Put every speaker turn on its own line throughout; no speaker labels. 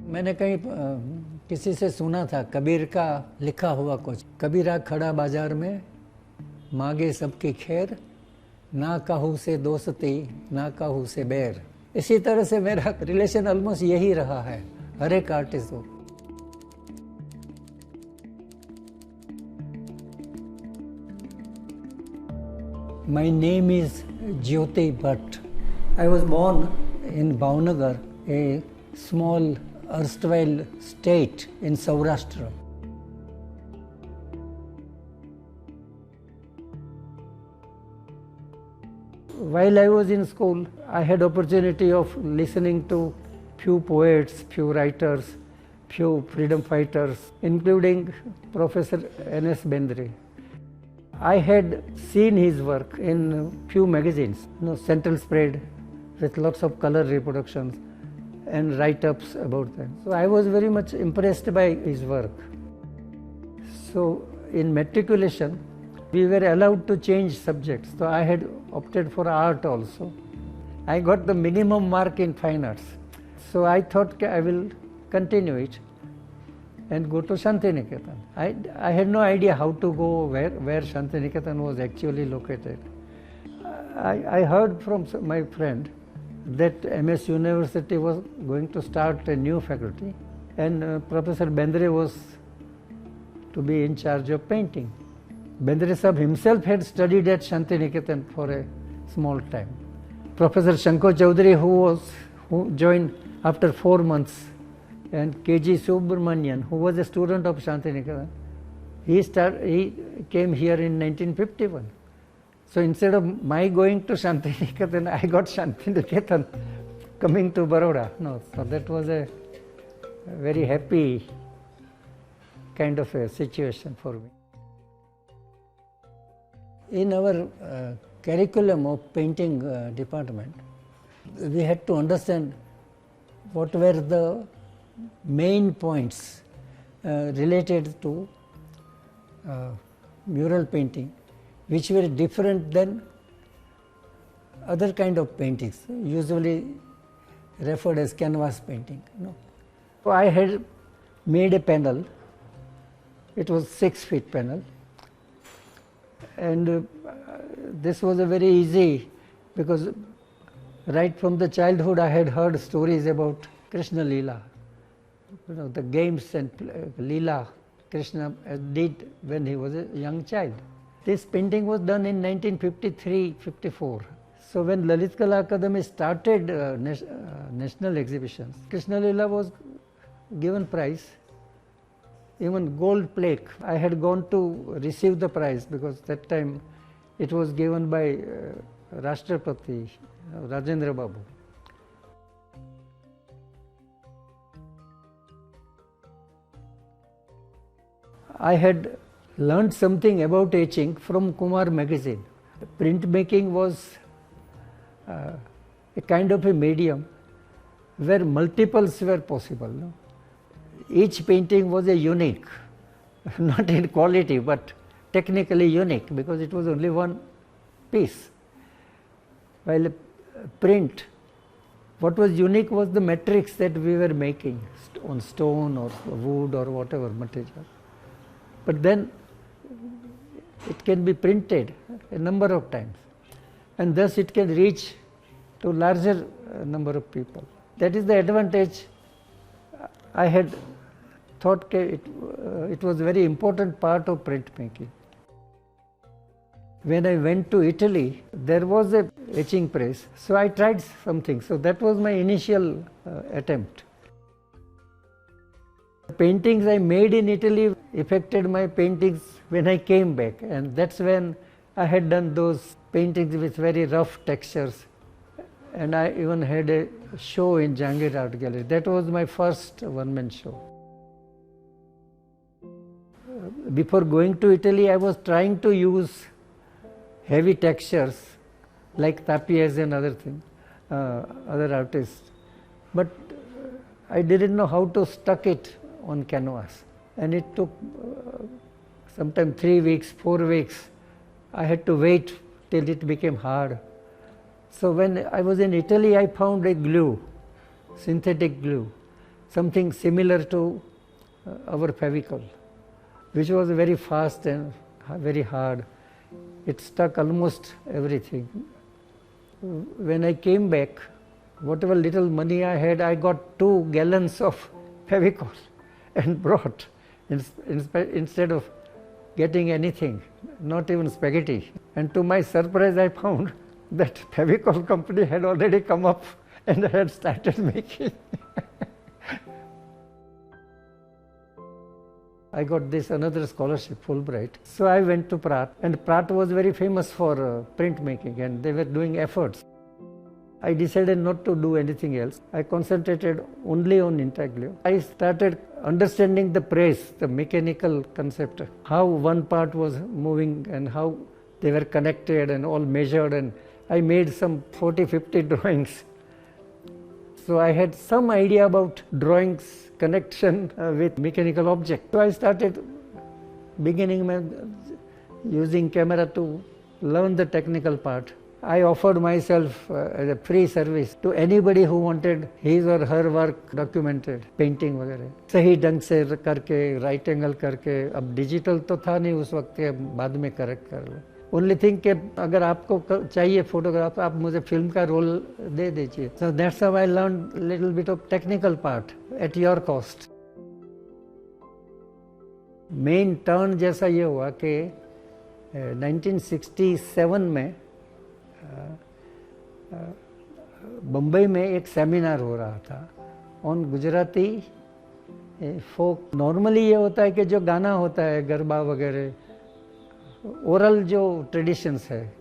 मैंने कहीं किसी से सुना था कबीर का लिखा हुआ कुछ, कबीरा खड़ा बाजार में मांगे सबकी खैर, ना कहूँ से दोस्ती ना कहूँ से बैर। इसी तरह से मेरा रिलेशन ऑलमोस्ट यही रहा है हर एक आर्टिस्ट को। My name is Jyoti Bhatt. I was born in Bhavnagar, a small erstwhile state in Saurashtra. While I was in school, I had opportunity of listening to few poets, few writers, few freedom fighters, including Professor N.S. Bendre. I had seen his work in few magazines, Central Spread, with lots of color reproductions and write-ups about them. So I was very much impressed by his work. So in matriculation, we were allowed to change subjects. So I had opted for art also. I got the minimum mark in fine arts. So I thought I will continue it and go to Shantiniketan. I had no idea how to go, where Shantiniketan was actually located. I heard from my friend that MS University was going to start a new faculty and Professor Bendre was to be in charge of painting. Bendre Sahab himself had studied at Shantiniketan for a small time. Professor Shankar Chaudhary, who joined after 4 months, and K.G. Subramanian, who was a student of Shantiniketan, he came here in 1951. So instead of my going to Shantiniketan, I got Shantiniketan coming to Baroda. So that was a very happy kind of a situation for me. In our curriculum of painting department, we had to understand what were the main points related to mural painting, which were different than other kind of paintings, usually referred as canvas painting. So I had made a panel. It was 6 feet panel, and this was a very easy, because right from the childhood I had heard stories about Krishna Leela, the games and Leela Krishna did when he was a young child. This painting was done in 1953-54. So when Lalit Kala Akademi started national exhibitions, Krishna Leela was given prize, even gold plaque. I had gone to receive the prize because that time it was given by Rashtrapati Rajendra Babu. I had learned something about etching from Kumar magazine. Printmaking was a kind of a medium where multiples were possible. Each painting was a unique, not in quality but technically unique, because it was only one piece. While print, what was unique was the matrix that we were making on stone or wood or whatever material. But then it can be printed a number of times, and thus it can reach to larger number of people. That is the advantage. I had thought it was a very important part of printmaking. When I went to Italy, there was a etching press, so I tried something. So that was my initial attempt. The paintings I made in Italy affected my paintings when I came back, and that's when I had done those paintings with very rough textures, and I even had a show in Jahangir Art Gallery. That was my first one-man show. Before going to Italy, I was trying to use heavy textures like Tapies and other artists, but I didn't know how to stuck it on canvas, and it took sometimes 3 weeks, 4 weeks. I had to wait till it became hard. So when I was in Italy, I found a glue, synthetic glue, something similar to our Fevicol, which was very fast and very hard. It stuck almost everything. When I came back, whatever little money I had, I got 2 gallons of Fevicol and brought instead of getting anything, not even spaghetti. And to my surprise, I found that Fevicol company had already come up and had started making. I got this another scholarship, Fulbright. So I went to Pratt, and Pratt was very famous for printmaking, and they were doing efforts. I decided not to do anything else. I concentrated only on intaglio. I started understanding the press, the mechanical concept, how one part was moving and how they were connected and all measured, and I made some 40-50 drawings. So I had some idea about drawings connection with mechanical object. So I started using camera to learn the technical part. I offered myself as a free service to anybody who wanted his or her work documented, painting वगैरह सही ढंग से करके right angle करके. अब digital तो था नहीं उस वक्त के, बाद में करेक्ट कर लो. ओनली थिंग कि अगर आपको चाहिए फोटोग्राफ, आप मुझे फिल्म का रोल दे दीजिए. So that's how I learn little bit of technical part at your cost. Main turn जैसा ये हुआ कि 1967 में बम्बई में एक सेमिनार हो रहा था ऑन गुजराती फोक. नॉर्मली ये होता है कि जो गाना होता है गरबा वगैरह, ओरल जो ट्रेडिशंस है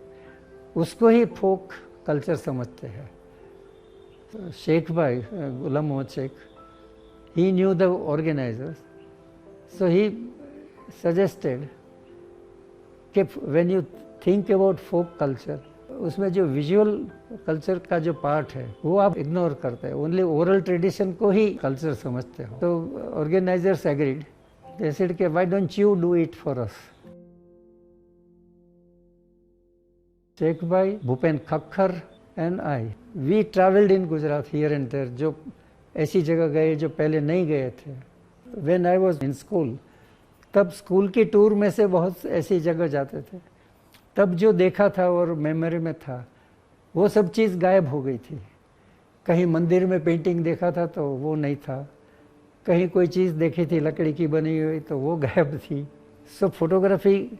उसको ही फोक कल्चर समझते हैं. शेख भाई, गुलाम Mohammad Sheikh, he knew the organizers, so he suggested कि when you think about folk culture, उसमें जो विजुअल कल्चर का जो पार्ट है वो आप इग्नोर करते हैं, ओनली ओरल ट्रेडिशन को ही कल्चर समझते हो. तो ऑर्गेनाइजर्स एग्रीड. दे सेड कि why don't you do it for us. Shaikh bhai, Bhupen Khakhar and I, we travelled in Gujarat here and there. जो ऐसी जगह गए जो पहले नहीं गए थे. When I was in school, तब स्कूल की टूर में से बहुत ऐसी जगह जाते थे. तब जो देखा था और मेमोरी में था वो सब चीज़ गायब हो गई थी. कहीं मंदिर में पेंटिंग देखा था तो वो नहीं था, कहीं कोई चीज़ देखी थी लकड़ी की बनी हुई तो वो गायब थी. सो फोटोग्राफी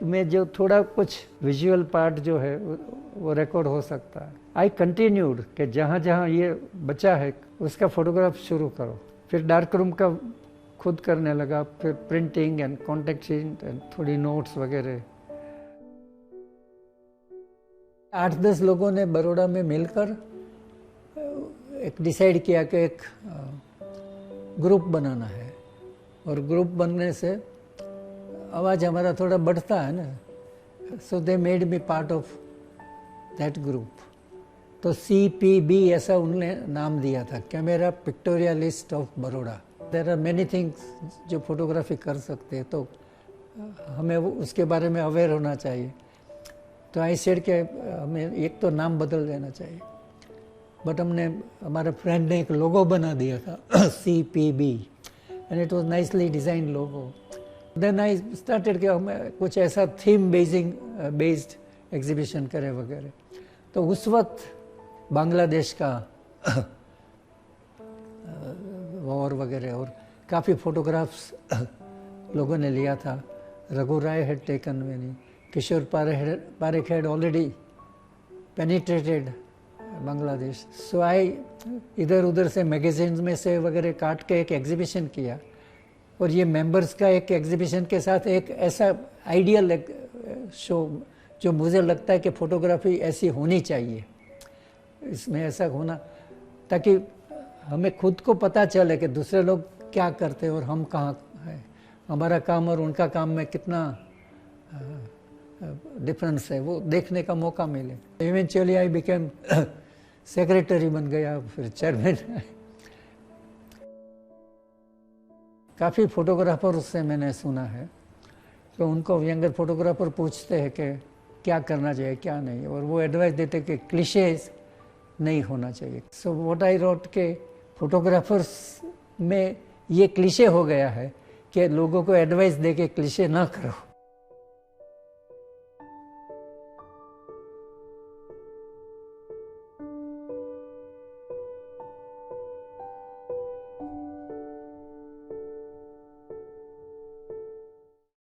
में जो थोड़ा कुछ विजुअल पार्ट जो है वो रिकॉर्ड हो सकता है. आई कंटिन्यूड कि जहाँ जहाँ ये बचा है उसका फोटोग्राफ शुरू करो. फिर डार्क रूम का खुद करने लगा, फिर printing and contact sheet and थोड़ी नोट्स वगैरह. 8-10 लोगों ने बड़ौदा में मिलकर एक डिसाइड किया कि एक ग्रुप बनाना है, और ग्रुप बनने से आवाज़ हमारा थोड़ा बढ़ता है ना. So they made me part of that group. तो CPB ऐसा उन्होंने नाम दिया था, camera pictorialist of Baroda. There are many things जो फोटोग्राफी कर सकते हैं, तो हमें उसके बारे में अवेयर होना चाहिए. तो आई सेड के हमें एक तो नाम बदल देना चाहिए. बट हमने, हमारे फ्रेंड ने एक लोगो बना दिया था CPB, and it was nicely design logo. Then I started कि हमें कुछ ऐसा थीम बेस्ड एग्जीबिशन करें वगैरह. तो उस वक्त बांग्लादेश का वॉर वगैरह और काफ़ी फोटोग्राफ्स लोगों ने लिया था. Raghu Rai had taken many, Kishor Parekh had already penetrated Bangladesh. So I इधर उधर से मैगजीन्स में से वगैरह काट के एक एग्जीबिशन किया, और ये मेंबर्स का एक एग्जीबिशन के साथ एक ऐसा आइडियल शो जो मुझे लगता है कि फोटोग्राफी ऐसी होनी चाहिए. इसमें ऐसा होना ताकि हमें खुद को पता चले कि दूसरे लोग क्या करते हैं और हम कहाँ हैं, हमारा काम और उनका काम में कितना डिफरेंस है वो देखने का मौका मिले. इवेंचुअली आई बिकेम सेक्रेटरी बन गया, फिर चेयरमैन. काफ़ी फोटोग्राफर से मैंने सुना है कि उनको यंगर फोटोग्राफर पूछते हैं कि क्या करना चाहिए क्या नहीं, और वो एडवाइस देते कि क्लिशेज नहीं होना चाहिए. सो व्हाट आई रोट के फोटोग्राफर्स में ये क्लीशे हो गया है कि लोगों को एडवाइस दे के क्लीशे ना करो।